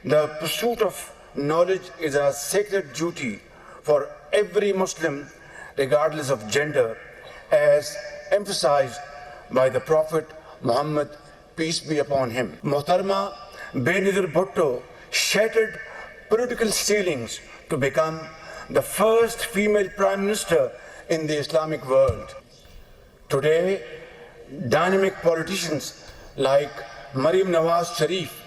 The pursuit of knowledge is a sacred duty for every Muslim, regardless of gender, as emphasized by the Prophet Muhammad, peace be upon him. Muhtarama Benazir Bhutto shattered political ceilings to become the first female prime minister in the Islamic world. Today, dynamic politicians like Maryam Nawaz Sharif,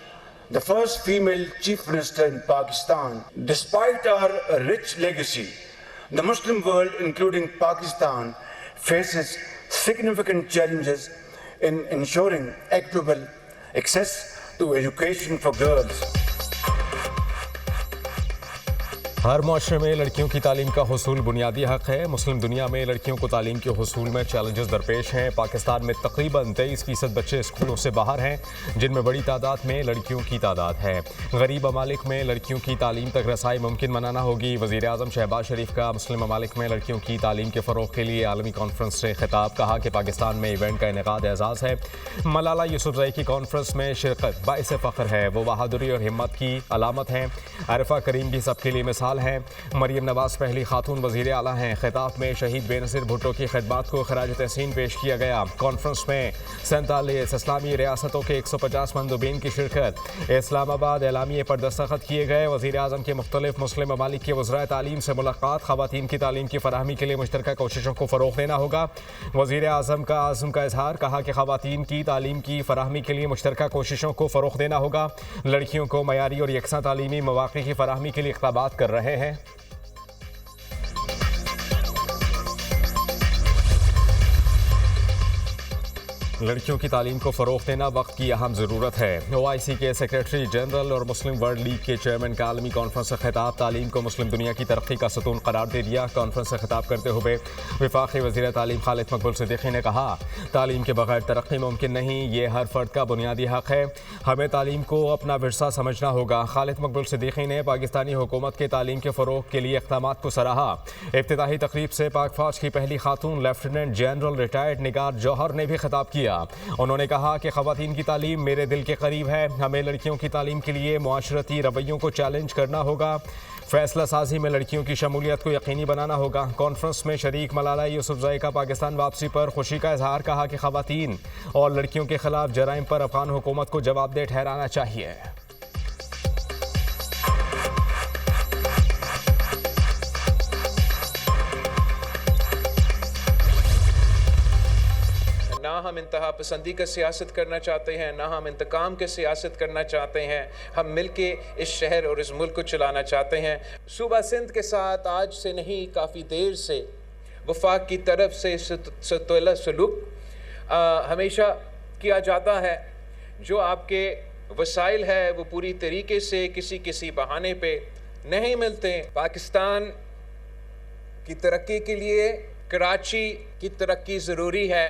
the first female chief minister in Pakistan, despite our rich legacy, the Muslim world, including Pakistan, faces significant challenges in ensuring equitable access to education for girls. हर मुआशरे में लड़कियों की तालीम का हुसूल बुनियादी हक़ है। मुस्लिम दुनिया में लड़कियों को तालीम के हुसूल में चैलेंजेस दरपेश हैं। पाकिस्तान में तकरीबन 23% बच्चे स्कूलों से बाहर हैं, जिनमें बड़ी तादाद में लड़कियों की तादाद है। गरीब ममालिक में लड़कियों की तालीम तक रसाई मुमकिन बनाना होगी। वज़ीर आज़म शहबाज शरीफ का मुस्लिम ममालिक में लड़कियों की तालीम के फ़रोग़ के लिए आलमी कॉन्फ्रेंस से खिताब। कहा कि पाकिस्तान में इवेंट का इनेकाद एजाज़ है। मलाला यूसुफ़ज़ई की कॉन्फ्रेंस में शिरकत बाइस फ़ख्र है। वो बहादुरी और हिम्मत की अलामत हैं। आरिफ़ा करीम भी सबके लिए मिसाल हैं। मरियम नवाज पहली खातून वज़ीर आला हैं। खिताब में शहीद बेनज़ीर भुट्टो की खिदमात को खराज तहसीन पेश किया गया। कॉन्फ्रेंस में 47 इस्लामी रियासतों के 150 मंदूबीन की शिरकत। इस्लामाबाद एलामिये पर दस्तखत किए गए। वज़ीर आज़म के मुख्तलिफ मुस्लिम ममालिक के वज़राए तालीम से मुलाकात। ख़वातीन की तालीम की फ़राहमी के लिए मुश्तरका कोशिशों को फ़रोग़ देना होगा। वज़ीर आज़म का आज़म का इज़हार। कहा कि ख़वातीन की तालीम की फ़राहमी के लिए मुश्तरका कोशिशों को फ़रोग़ देना होगा। लड़कियों को मयारी और यकसा तालीमी मौक़े की फ़राहमी के लिए इक़दामात कर रहे हैं। लड़कियों की तालीम को फ़रोग़ देना वक्त की अहम ज़रूरत है। OIC के सेक्रेटरी जनरल और मुस्लिम वर्ल्ड लीग के चेयरमैन का आलमी कॉन्फ्रेंस से खिताब। तालीम को मुस्लिम दुनिया की तरक्की का सतून करार दे दिया। कॉन्फ्रेंस से खिताब करते हुए वफाकी वज़ीर तालीम खालिद मकबूल सिद्दीकी ने कहा, तालीम के बगैर तरक्की मुमकिन नहीं। ये हर फ़र्द का बुनियादी हक़ है। हमें तालीम को अपना विरसा समझना होगा। खालिद मकबूल सिद्दीकी ने पाकिस्तानी हुकूमत के तालीम के फ़रोग़ के लिए इक़दामात को सराहा। इफ्तिताही तक़रीब से पाक फ़ौज की पहली खातून लेफ्टिनेंट जनरल रिटायर्ड निगार जौहर ने भी खिताब किया। उन्होंने कहा कि ख़वातीन की तालीम मेरे दिल के करीब है। हमें लड़कियों की तालीम के लिए मुआशरती रवैयों को चैलेंज करना होगा। फैसला साजी में लड़कियों की शमूलियत को यकीनी बनाना होगा। कॉन्फ्रेंस में शरीक मलाला यूसुफ़ज़ई का पाकिस्तान वापसी पर खुशी का इजहार। कहा कि ख़वातीन और लड़कियों के खिलाफ जराइम पर अफ़गान हुकूमत को जवाबदेह ठहराना चाहिए। ना हम इंतहा पसंदी का सियासत करना चाहते हैं, ना हम इंतकाम के सियासत करना चाहते हैं। हम मिलके इस शहर और इस मुल्क को चलाना चाहते हैं। सूबा सिंध के साथ आज से नहीं, काफ़ी देर से वफाक की तरफ से सतुल्ला सलूक हमेशा किया जाता है। जो आपके वसाइल है वो पूरी तरीके से किसी बहाने पे नहीं मिलते। पाकिस्तान की तरक्की के लिए कराची की तरक्की ज़रूरी है।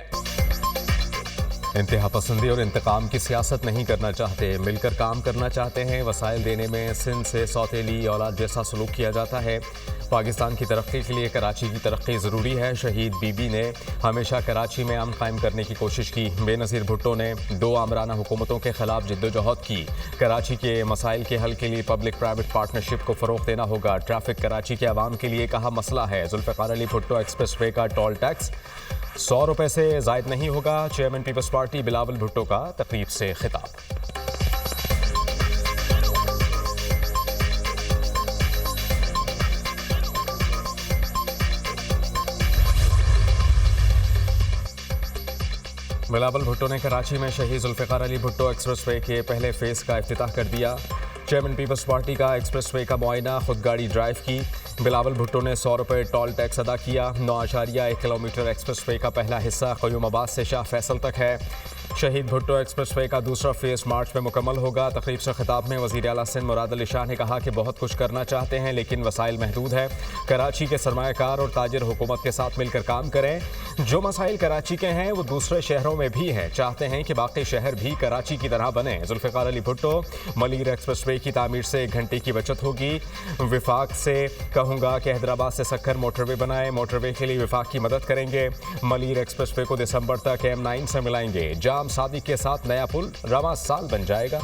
इंतहा पसंदी और इंतकाम की सियासत नहीं करना चाहते, मिलकर काम करना चाहते हैं। वसाइल देने में सिंध से सौतेली औलाद जैसा सलूक किया जाता है। पाकिस्तान की तरक्की के लिए कराची की तरक्की ज़रूरी है। शहीद बीबी ने हमेशा कराची में अमन कायम करने की कोशिश की। बेनज़ीर भुट्टो ने 2 आमराना हुकूमतों के खिलाफ जद्दोजहद की। कराची के मसाइल के हल के लिए पब्लिक प्राइवेट पार्टनरशिप को फ़रोग़ देना होगा। ट्रैफिक कराची के आवाम के लिए कहा मसला है। जुल्फ़िकार अली भुट्टो एक्सप्रेस वे का टोल टैक्स 100 रुपये से ज़ायद नहीं होगा। चेयरमैन पीपल्स पार्टी बिलावल भुट्टो का तकरीब से खिताब। बिलावल भुट्टो ने कराची में शहीद जुल्फ़िकार अली भुट्टो एक्सप्रेस वे के पहले फ़ेज़ का इफ्तिताह कर दिया। चेयरमैन पीपल्स पार्टी का एक्सप्रेस वे का मुआयना, खुद गाड़ी ड्राइव की। बिलावल भुट्टो ने 100 रुपये टोल टैक्स अदा किया। 9.1 किलोमीटर एक्सप्रेस वे का पहला हिस्सा क़यूमाबाद से शाह फैसल तक है। शहीद भुट्टो एक्सप्रेस वे का दूसरा फेज़ मार्च में मुकम्मल होगा। तकरीब से खिताब में वज़ीर आला सिंध मुराद अली शाह ने कहा कि बहुत कुछ करना चाहते हैं लेकिन वसाइल महदूद है। कराची के सरमायाकार और ताजिर हुकूमत के साथ मिलकर काम करें। जो मसाइल कराची के हैं वो दूसरे शहरों में भी हैं। चाहते हैं कि बाकी शहर भी कराची की तरह बने। जुल्फ़िकार अली भुट्टो, मलीर एक्सप्रेस वे की तामीर से 1 घंटे की बचत होगी। विफाक से कहूँगा कि हैदराबाद से सक्खर मोटरवे बनाएं। मोटरवे के लिए विफाक की मदद करेंगे। मलीर एक्सप्रेस वे को दिसंबर तक M9 से मिलाएंगे। जाम सादिक के साथ नया पुल रवां साल बन जाएगा।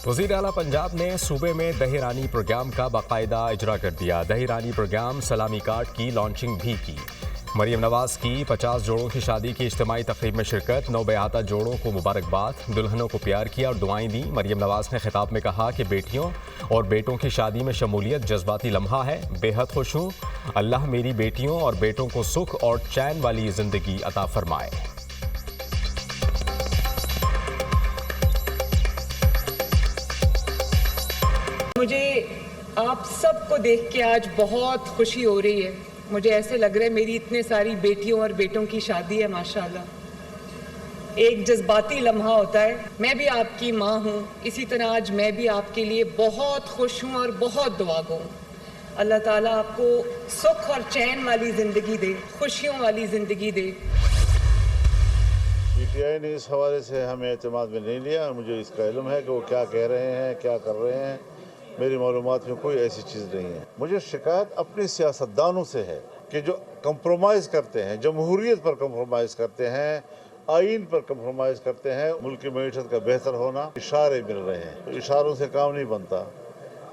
वज़ीर आला पंजाब ने सूबे में दही-रानी प्रोग्राम का बाकायदा इजरा कर दिया। दही-रानी प्रोग्राम सलामी कार्ड की लॉन्चिंग भी की। मरीम नवाज की 50 जोड़ों की शादी की इज्तिमाई तकरीब में शिरकत, नौबयाता जोड़ों को मुबारकबाद, दुल्हनों को प्यार किया और दुआएं दी। मरीम नवाज ने खिताब में कहा कि बेटियों और बेटों की शादी में शमूलियत जज्बाती लम्हा है। बेहद खुश हूँ, अल्लाह मेरी बेटियों और बेटों को सुख और चैन वाली ज़िंदगी अता फरमाए। मुझे आप सबको देख के आज बहुत खुशी हो रही है। मुझे ऐसे लग रहा है मेरी इतने सारी बेटियों और बेटों की शादी है माशाल्लाह। एक जज्बाती लम्हा होता है। मैं भी आपकी माँ हूँ, इसी तरह आज मैं भी आपके लिए बहुत खुश हूँ और बहुत दुआगो हूँ। अल्लाह ताला आपको सुख और चैन वाली ज़िंदगी दे, खुशियों वाली ज़िंदगी दे। पीटीआई ने इस हवाले से हमें एतमाद में नहीं लिया और मुझे इसका इल्म है कि वो क्या कह रहे हैं, क्या कर रहे हैं। मेरी मालूमात में कोई ऐसी चीज़ नहीं है। मुझे शिकायत अपने सियासतदानों से है कि जो कंप्रोमाइज़ करते हैं, जमहूरियत पर कंप्रोमाइज़ करते हैं, आइन पर कंप्रोमाइज़ करते हैं। मुल्क की मईशत का बेहतर होना, इशारे मिल रहे हैं, तो इशारों से काम नहीं बनता,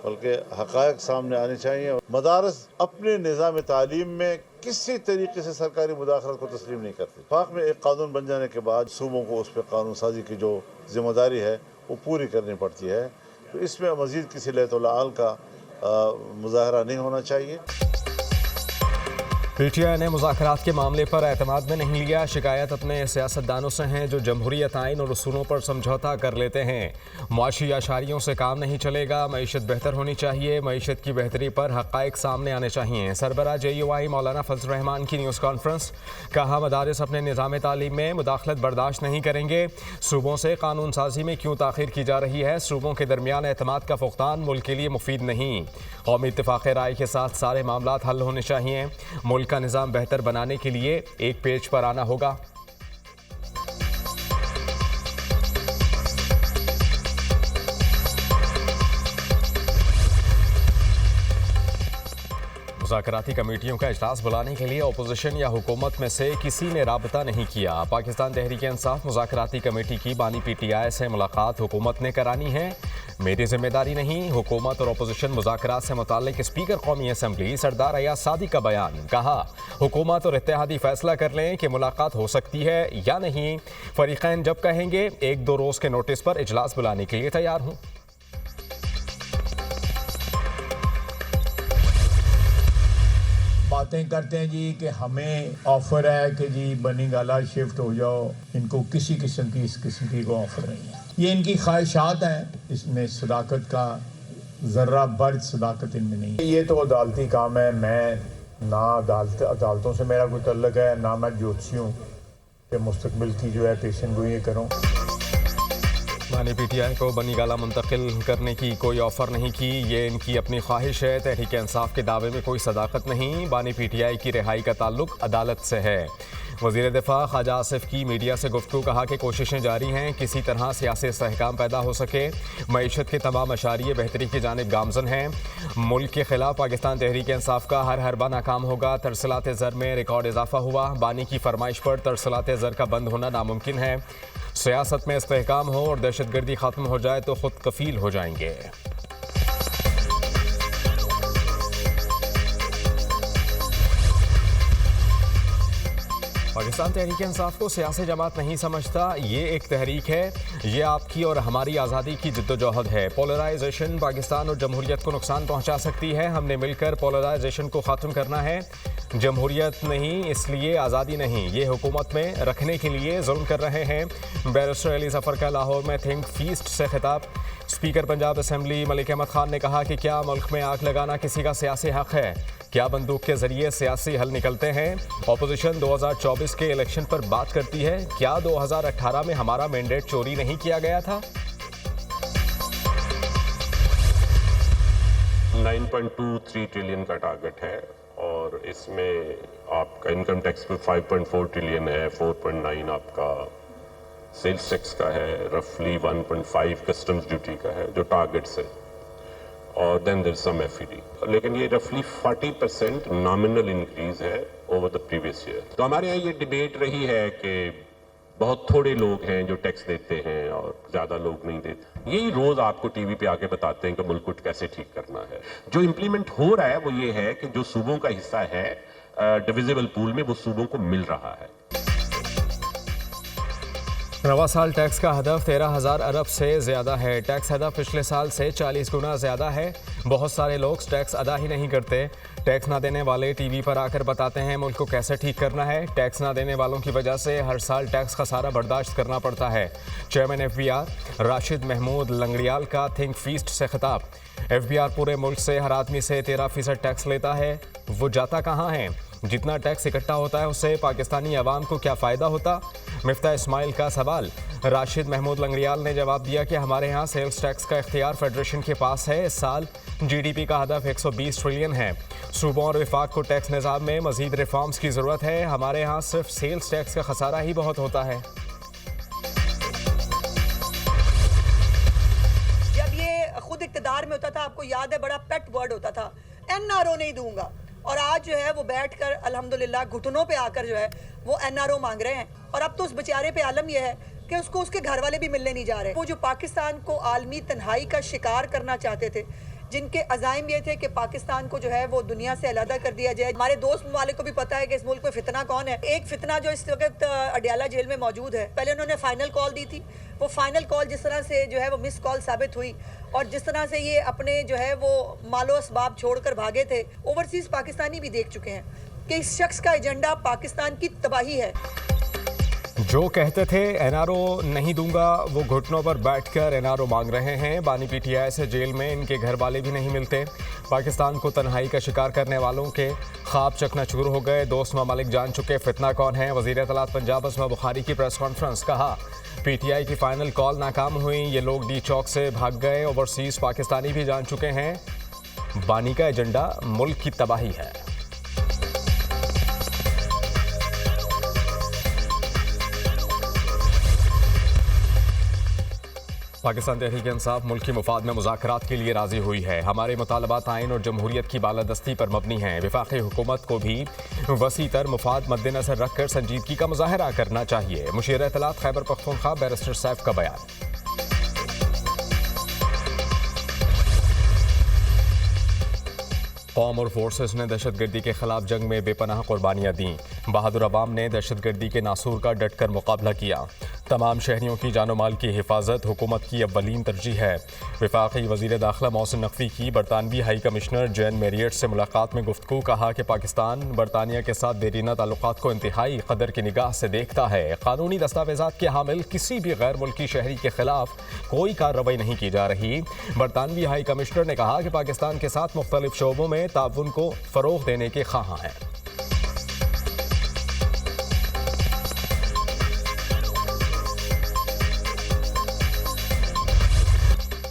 बल्कि हक़ाइक़ सामने आने चाहिए। मदारस अपने निज़ाम तालीम में किसी तरीके से सरकारी मुदाखलत को तस्लीम नहीं करती। वफाक में एक कानून बन जाने के बाद सूबों को उस पर कानून साजी की जो जिम्मेदारी है वो पूरी करनी पड़ती है, तो इसमें मज़ीद किसी लैतुल-आल का मुज़ाहरा नहीं होना चाहिए। पीटीआई ने मुज़ाकरात के मामले पर एतमाद में नहीं लिया। शिकायत अपने सियासतदानों से हैं जो जमहूरियत आइन और उसूलों पर समझौता कर लेते हैं। मुआशी आशारियों से काम नहीं चलेगा। मईशत बेहतर होनी चाहिए। मईशत की बेहतरी पर हक़ाइक़ सामने आने चाहिए। सरबराह JUI मौलाना फजल रहमान की न्यूज़ कॉन्फ्रेंस। कहा मदारिस अपने निज़ाम तालीम में मुदाखलत बर्दाश्त नहीं करेंगे। सूबों से कानून साजी में क्यों ताख़ीर की जा रही है। सूबों के दरमियान एतमाद का फ़ुक़दान मुल्क के लिए मुफीद नहीं। कौमी इत्तिफ़ाक़ राय के साथ सारे मामलात हल होने चाहिए। मुल्क का निज़ाम बेहतर बनाने के लिए एक पेज पर आना होगा। मुज़ाकराती कमेटियों का इजलास बुलाने के लिए अपोजिशन या हुकूमत में से किसी ने राबता नहीं किया। पाकिस्तान तहरीक इंसाफ मुज़ाकराती कमेटी की बानी PTI से मुलाकात हुकूमत ने करानी है। मेरी जिम्मेदारी नहीं। हुकूमत और अपोजिशन मुज़ाकरात से मुताल्लिक स्पीकर कौमी असम्बली सरदार अयाज सादी का बयान। कहा हुकूमत और इत्तेहादी फैसला कर लें कि मुलाकात हो सकती है या नहीं। फरीक़ैन जब कहेंगे 1-2 रोज़ के नोटिस पर इजलास बुलाने के लिए तैयार हूँ। बातें करते हैं जी कि हमें ऑफर है कि जी बनी गाला शिफ्ट हो जाओ। इनको किसी किस्म की इस किस्म की कोई ऑफर नहीं है। ये इनकी ख्वाहिशात हैं, इसमें सदाकत का ज़र्रा बर्ज सदाकत इनमें नहीं है। ये तो अदालती काम है। मैं ना अदालतों से मेरा कोई तल्लक है, ना मैं ज्योतिषी हूँ कि मुस्तकबिल की जो है पेशन गोई करूँ। बानी PTI को बनी गाला मुंतकिल करने की कोई ऑफ़र नहीं की। ये इनकी अपनी ख्वाहिश है। तहरीक इंसाफ के दावे में कोई सदाकत नहीं। बानी PTI की रिहाई का ताल्लुक अदालत से है। वज़ीर दिफा ख्वाजा आसिफ की मीडिया से गुफ्तगू। कहा कि कोशिशें जारी हैं, किसी तरह सियासी इस्तेहकाम पैदा हो सके। मईशत के तमाम अशारिये बेहतरी की जानिब गामजन हैं। मुल्क के खिलाफ पाकिस्तान तहरीक इंसाफ का हर हरबा नाकाम होगा। तरसलात ज़र में रिकॉर्ड इजाफा हुआ। बानी की फरमाइश पर तरसलात ज़र का बंद होना नामुमकिन है। सियासत में इस्तेहकाम हो और दहशतगर्दी ख़त्म हो जाए तो खुद कफील हो जाएंगे। पाकिस्तान तहरीक इंसाफ को सियासी जमात नहीं समझता। ये एक तहरीक है। ये आपकी और हमारी आज़ादी की जद्दोजहद है। पोलराइजेशन पाकिस्तान और जमहूरियत को नुकसान पहुंचा सकती है। हमने मिलकर पोलराइजेशन को ख़त्म करना है। जमहूरियत नहीं, इसलिए आज़ादी नहीं। ये हुकूमत में रखने के लिए जुल्म कर रहे हैं। बैरिस्टर अली ज़फ़र का लाहौर में थिंक फीस्ट से खिताब। स्पीकर पंजाब असम्बली मलिक अहमद खान ने कहा कि क्या मुल्क में आग लगाना किसी का सियासी हक़ है? क्या बंदूक के जरिए सियासी हल निकलते हैं? अपोजिशन 2024 के इलेक्शन पर बात करती है। क्या 2018 में हमारा मैंडेट चोरी नहीं किया गया था? 9.23 ट्रिलियन का टारगेट है और इसमें आपका इनकम टैक्स पे 5.4 ट्रिलियन है, 4.9 आपका सेल्स टैक्स का है, रफली 1.5 कस्टम्स ड्यूटी का है जो टारगेट्स है, और देन देयर सम FED। लेकिन ये रफली 40% नॉमिनल इंक्रीज है ओवर द प्रीवियस ईयर। तो हमारे यहाँ ये डिबेट रही है कि बहुत थोड़े लोग हैं जो टैक्स देते हैं और ज़्यादा लोग नहीं देते। यही रोज़ आपको टीवी पे आके बताते हैं कि मुल्क को कैसे ठीक करना है। जो इम्प्लीमेंट हो रहा है वो ये है कि जो सूबों का हिस्सा है डिविजिबल पूल में, वो सूबों को मिल रहा है। रवा साल टैक्स का हदफ 13,000 अरब से ज़्यादा है। टैक्स हदफ पिछले साल से 40 गुना ज़्यादा है। बहुत सारे लोग टैक्स अदा ही नहीं करते। टैक्स ना देने वाले टीवी पर आकर बताते हैं मुल्क को कैसे ठीक करना है। टैक्स ना देने वालों की वजह से हर साल टैक्स खसारा बर्दाश्त करना पड़ता है। चेयरमैन FBR राशिद महमूद लंगड़ियाल का थिंक फीस्ट से खिताब। FBR पूरे मुल्क से हर आदमी से 13% टैक्स लेता है। वो जाता कहाँ है? जितना टैक्स इकट्ठा होता है उससे पाकिस्तानी अवाम को क्या फ़ायदा होता? मिफ्ता इस्माइल का सवाल। राशिद महमूद लंगड़ियाल ने जवाब दिया कि हमारे यहाँ सेल्स टैक्स का इख्तियार फेडरेशन के पास है। इस साल GDP का हदफ 120 ट्रिलियन है। सूबों और वफाक को टैक्स निज़ाम में मज़ीद रिफॉर्म्स की ज़रूरत है। हमारे यहाँ सिर्फ सेल्स टैक्स का खसारा ही बहुत होता है। जब ये खुद इक़्तिदार में होता था, आपको याद है, बड़ा पेट वर्ड होता था, NRO नहीं दूंगा। और आज जो है वो बैठकर अल्हम्दुलिल्लाह घुटनों पे आकर जो है वो NRO मांग रहे हैं। और अब तो उस बेचारे पे आलम यह है कि उसको उसके घर वाले भी मिलने नहीं जा रहे। वो जो पाकिस्तान को आलमी तन्हाई का शिकार करना चाहते थे, जिनके अज़ाइम ये थे कि पाकिस्तान को जो है वो दुनिया से अलहदा कर दिया जाए। हमारे दोस्त ममालिक को भी पता है कि इस मुल्क में फितना कौन है। एक फितना जो इस वक्त अडियाला जेल में मौजूद है, पहले उन्होंने फाइनल कॉल दी थी। वो फाइनल कॉल जिस तरह से जो है वो मिस कॉल साबित हुई और जिस तरह से ये अपने जो है वो मालो असबाब छोड़कर भागे थे, ओवरसीज़ पाकिस्तानी भी देख चुके हैं कि इस शख्स का एजेंडा पाकिस्तान की तबाही है। जो कहते थे NRO नहीं दूंगा, वो घुटनों पर बैठकर NRO मांग रहे हैं। बानी PTI से जेल में इनके घर वाले भी नहीं मिलते। पाकिस्तान को तन्हाई का शिकार करने वालों के ख्वाब चकनाचूर हो गए। दोस्त ममालिक जान चुके फितना कौन है। वज़ीर इत्तलात पंजाब अस्मा बुखारी की प्रेस कॉन्फ्रेंस। कहा PTI की फाइनल कॉल नाकाम हुई, ये लोग डी चौक से भाग गए। ओवरसीज़ पाकिस्तानी भी जान चुके हैं बानी का एजेंडा मुल्क की तबाही है। पाकिस्तान तहरीक-ए-इंसाफ मुल्क की मुफाद में मुज़ाकरात के लिए राज़ी हुई है। हमारे मुतालबात आइन और जमहूरियत की बालादस्ती पर मबनी हैं। वफाकी हुकूमत को भी वसी तर मुफाद मद्देनज़र रखकर संजीदगी का मुज़ाहरा करना चाहिए। मुशीर इत्तलात खैबर पख्तूनख्वा बैरिस्टर सैफ का बयान। कौम और फोर्सेस ने दहशतगर्दी के खिलाफ जंग में बेपनाह कुर्बानियाँ दी। बहादुर अवाम ने दहशतगर्दी के नासूर का डटकर मुकाबला किया। तमाम शहरियों की जानो माल की हिफाजत हुकूमत की अव्वलीन तरजीह है। वफाकी वज़ीर दाखिला मोहसिन नकवी की बरतानवी हाई कमिश्नर जैन मैरियट से मुलाकात में गुफ्तगू। कहा कि पाकिस्तान बरतानिया के साथ देरीना ताल्लुकात को इंतहाई कदर की निगाह से देखता है। कानूनी दस्तावेज़ात के हामिल किसी भी गैर मुल्की शहरी के खिलाफ कोई कार्रवाई नहीं की जा रही। बरतानवी हाई कमिश्नर ने कहा कि पाकिस्तान के साथ मुख्तलिफ शोबों में ताउन को फ़रोग़ देने के ख्वाहां हैं।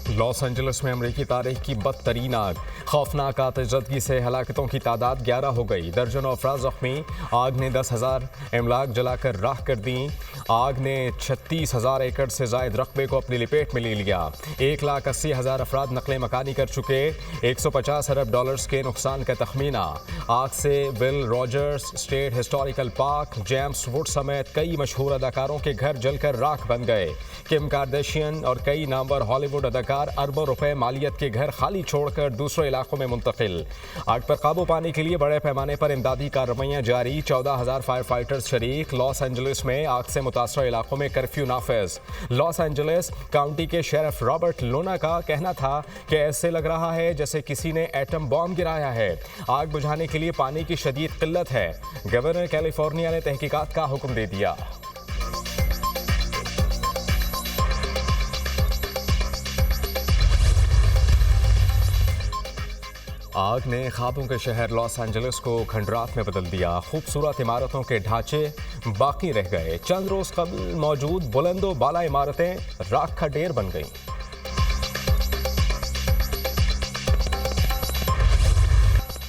लॉस एंजलिस में अमरीकी तारीख की बदतरीन आग। खौफनाक आतिशज़दगी से हलाकतों की तादाद 11 हो गई। दर्जनों अफराद ज़ख्मी। आग ने 10,000 इमलाक जलाकर राख कर दी। आग ने 36,000 एकड़ से ज़ायद रकबे को अपनी लपेट में ले लिया। 1,80,000 अफराद नकले मकानी कर चुके। 150 अरब डॉलर्स के नुकसान का तखमीना। आग से will Rogers state historical park, James would समेत कई मशहूर अदाकारों के घर जलकर राख बन गए। किम कार्दाशियन और कई नामवर हॉलीवुड अदाकार अरबों रुपए मालियत के घर खाली छोड़कर दूसरे इलाकों में मुंतकिल। आग पर काबू पाने के लिए बड़े पैमाने पर इमदादी कार्रवाइयाँ जारी। 14,000 फायर फाइटर्स शरीक। लॉस एंजलिस में आग से मुतासरा इलाकों में कर्फ्यू नाफिज। लॉस एंजलिस काउंटी के शेरिफ रॉबर्ट लोना का कहना था कि ऐसे लग रहा है जैसे किसी ने एटम बॉम्ब गिराया है। आग बुझाने के लिए पानी की शदीद किल्लत है। गवर्नर कैलिफोर्निया ने तहकीकात का हुक्म दे दिया। आग ने ख्वाबों के शहर लॉस एंजलिस को खंडरात में बदल दिया। खूबसूरत इमारतों के ढांचे बाकी रह गए। चंद रोज कबल मौजूद बुलंदो बाला इमारतें राख का ढेर बन गईं।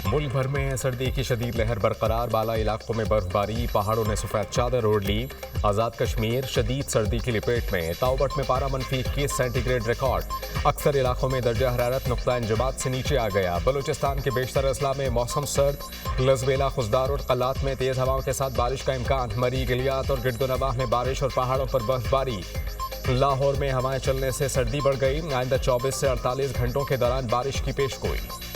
मुल्क भर में सर्दी की शदीद लहर बरकरार, बाला इलाकों में बर्फबारी, पहाड़ों ने सफेद चादर ओढ़ ली। आज़ाद कश्मीर शदीद सर्दी की लपेट में, ताउबट में पारा -21 सेंटीग्रेड रिकॉर्ड। अक्सर इलाकों में दर्जा हरारत नुक्ता इंजमात से नीचे आ गया। बलूचिस्तान के बेशतर अजला में मौसम सर्द, लजबेला, खुजदार और कलात में तेज़ हवाओं के साथ बारिश का इम्कान। मरी, गिलियात और गिरदोनवाह में बारिश और पहाड़ों पर बर्फबारी। लाहौर में हवाएं चलने से सर्दी बढ़ गई। आइंदा 24 से 48 घंटों के दौरान बारिश की पेशगोई।